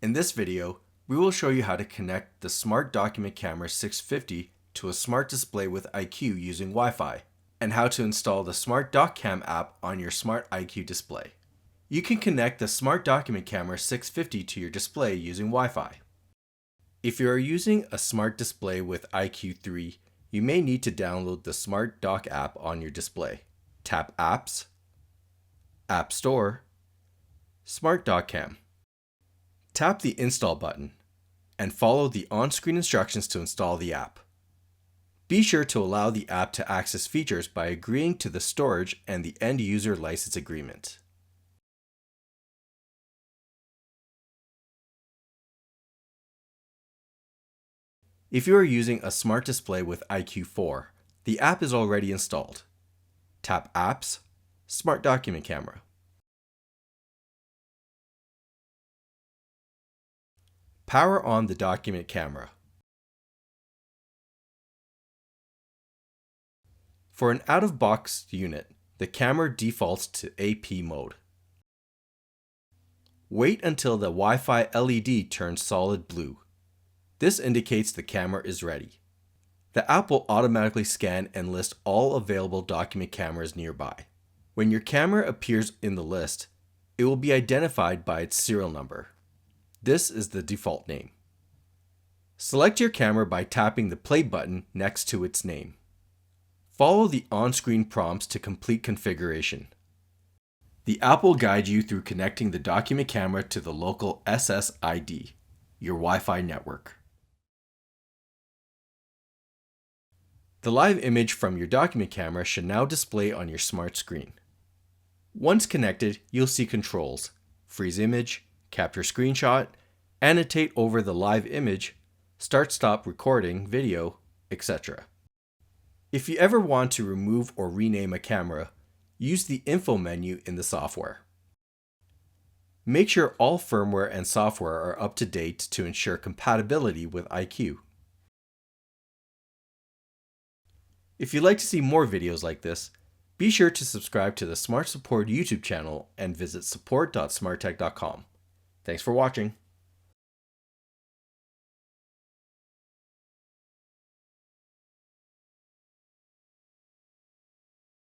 In this video, we will show you how to connect the Smart Document Camera 650 to a smart display with iCUE using Wi-Fi, and how to install the Smart Doc Cam app on your Smart iCUE display. You can connect the Smart Document Camera 650 to your display using Wi-Fi. If you are using a smart display with iCUE 3, you may need to download the Smart Dock app on your display. Tap Apps, App Store, Smart Dock Cam. Tap the Install button and follow the on-screen instructions to install the app. Be sure to allow the app to access features by agreeing to the storage and the end user license agreement. If you are using a smart display with iCUE 4, the app is already installed. Tap Apps, Smart Document Camera. Power on the document camera. For an out-of-box unit, the camera defaults to AP mode. Wait until the Wi-Fi LED turns solid blue. This indicates the camera is ready. The app will automatically scan and list all available document cameras nearby. When your camera appears in the list, it will be identified by its serial number. This is the default name. Select your camera by tapping the play button next to its name. Follow the on-screen prompts to complete configuration. The app will guide you through connecting the document camera to the local SSID, your Wi-Fi network. The live image from your document camera should now display on your smart screen. Once connected, you'll see controls: freeze image, capture screenshot, annotate over the live image, start-stop recording video, etc. If you ever want to remove or rename a camera, use the Info menu in the software. Make sure all firmware and software are up to date to ensure compatibility with iCUE. If you'd like to see more videos like this, be sure to subscribe to the Smart Support YouTube channel and visit support.smarttech.com. Thanks for watching.